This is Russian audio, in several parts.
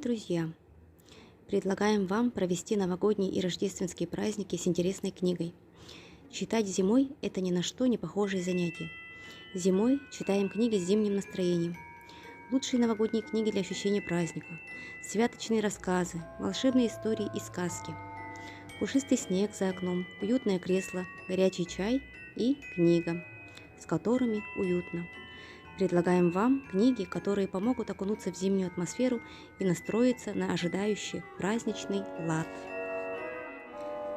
друзья! Предлагаем вам провести новогодние и рождественские праздники с интересной книгой. Читать зимой – это ни на что не похожее занятие. Зимой читаем книги с зимним настроением. Лучшие новогодние книги для ощущения праздника, святочные рассказы, волшебные истории и сказки. Пушистый снег за окном, уютное кресло, горячий чай и книга, с которыми уютно. Предлагаем вам книги, которые помогут окунуться в зимнюю атмосферу и настроиться на ожидающий праздничный лад.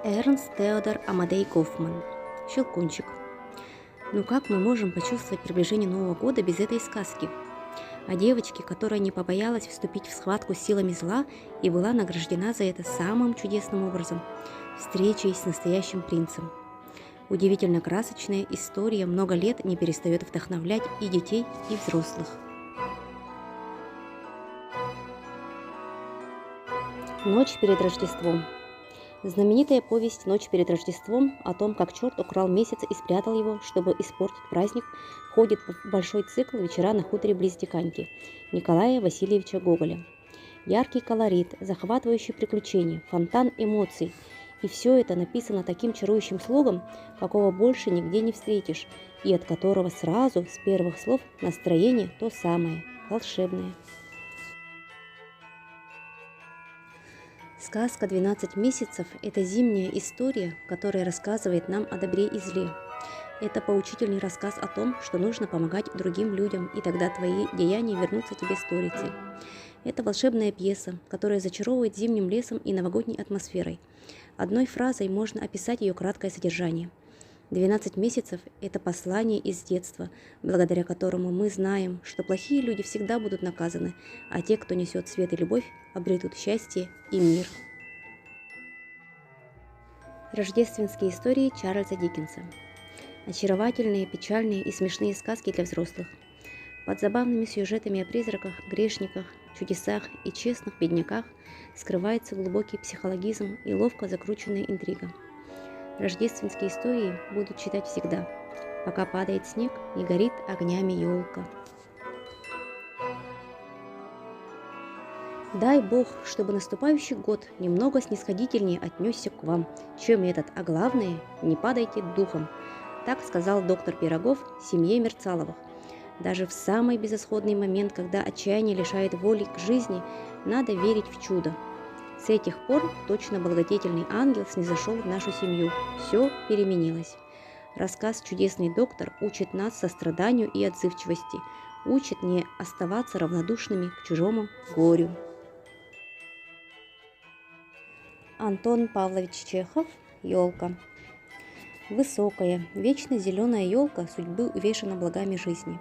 Эрнст Теодор Амадей Гофман. Щелкунчик. Ну как мы можем почувствовать приближение Нового года без этой сказки? О девочке, которая не побоялась вступить в схватку с силами зла и была награждена за это самым чудесным образом – встречей с настоящим принцем. Удивительно красочная история много лет не перестает вдохновлять и детей, и взрослых. Ночь перед Рождеством. Знаменитая повесть «Ночь перед Рождеством» о том, как черт украл месяц и спрятал его, чтобы испортить праздник, входит в большой цикл «Вечера на хуторе близ Диканьки» Николая Васильевича Гоголя. Яркий колорит, захватывающие приключения, фонтан эмоций – и все это написано таким чарующим слогом, какого больше нигде не встретишь, и от которого сразу, с первых слов, настроение то самое, волшебное. Сказка «12 месяцев» – это зимняя история, которая рассказывает нам о добре и зле. Это поучительный рассказ о том, что нужно помогать другим людям, и тогда твои деяния вернутся тебе сторицей. Это волшебная пьеса, которая зачаровывает зимним лесом и новогодней атмосферой. Одной фразой можно описать ее краткое содержание. 12 месяцев – это послание из детства, благодаря которому мы знаем, что плохие люди всегда будут наказаны, а те, кто несет свет и любовь, обретут счастье и мир. Рождественские истории Чарльза Диккенса. Очаровательные, печальные и смешные сказки для взрослых. Под забавными сюжетами о призраках, грешниках, чудесах и честных бедняках скрывается глубокий психологизм и ловко закрученная интрига. Рождественские истории будут читать всегда, пока падает снег и горит огнями елка. Дай Бог, чтобы наступающий год немного снисходительнее отнесся к вам, чем этот, а главное, не падайте духом. Так сказал доктор Пирогов семье Мерцаловых. Даже в самый безысходный момент, когда отчаяние лишает воли к жизни, надо верить в чудо. С этих пор точно благодетельный ангел снизошел в нашу семью. Все переменилось. Рассказ «Чудесный доктор» учит нас состраданию и отзывчивости, учит не оставаться равнодушными к чужому горю. Антон Павлович Чехов. Елка. Высокая, вечно зеленая елка судьбы увешана благами жизни.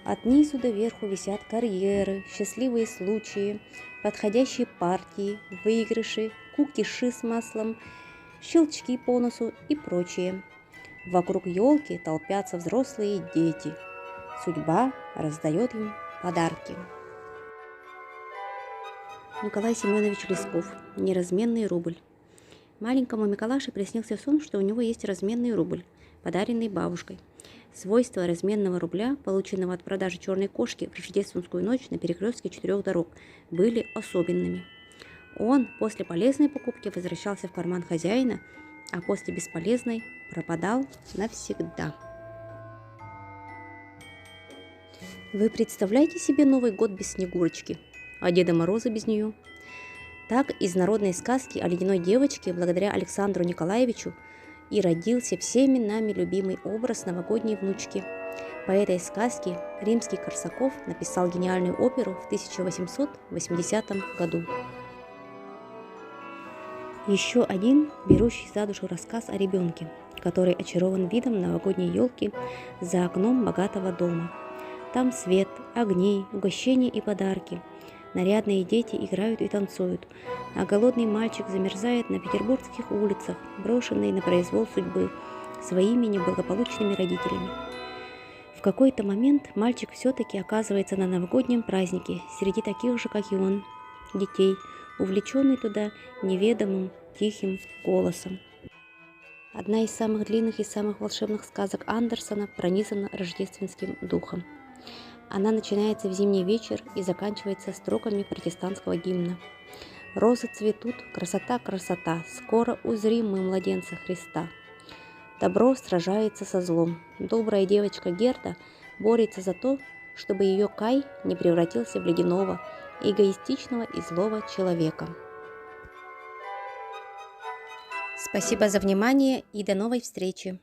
От низу до верху висят карьеры, счастливые случаи, подходящие партии, выигрыши, кукиши с маслом, щелчки по носу и прочее. Вокруг елки толпятся взрослые дети. Судьба раздает им подарки. Николай Семенович Лесков. Неразменный рубль. Маленькому Миколаше приснился сон, что у него есть разменный рубль, подаренный бабушкой. Свойства разменного рубля, полученного от продажи черной кошки в рождественскую ночь на перекрестке 4 дорог, были особенными. Он после полезной покупки возвращался в карман хозяина, а после бесполезной пропадал навсегда. Вы представляете себе Новый год без Снегурочки, а Деда Мороза без нее? Так из народной сказки о ледяной девочке, благодаря Александру Николаевичу, и родился всеми нами любимый образ новогодней внучки. По этой сказке Римский-Корсаков написал гениальную оперу в 1880 году. Еще один берущий за душу рассказ о ребенке, который очарован видом новогодней елки за окном богатого дома. Там свет, огни, угощения и подарки. Нарядные дети играют и танцуют, а голодный мальчик замерзает на петербургских улицах, брошенный на произвол судьбы своими неблагополучными родителями. В какой-то момент мальчик все-таки оказывается на новогоднем празднике среди таких же, как и он, детей, увлеченный туда неведомым тихим голосом. Одна из самых длинных и самых волшебных сказок Андерсона пронизана рождественским духом. Она начинается в зимний вечер и заканчивается строками протестантского гимна. Розы цветут, красота, красота, скоро узрим мы младенца Христа. Добро сражается со злом. Добрая девочка Герда борется за то, чтобы ее Кай не превратился в ледяного, эгоистичного и злого человека. Спасибо за внимание и до новой встречи!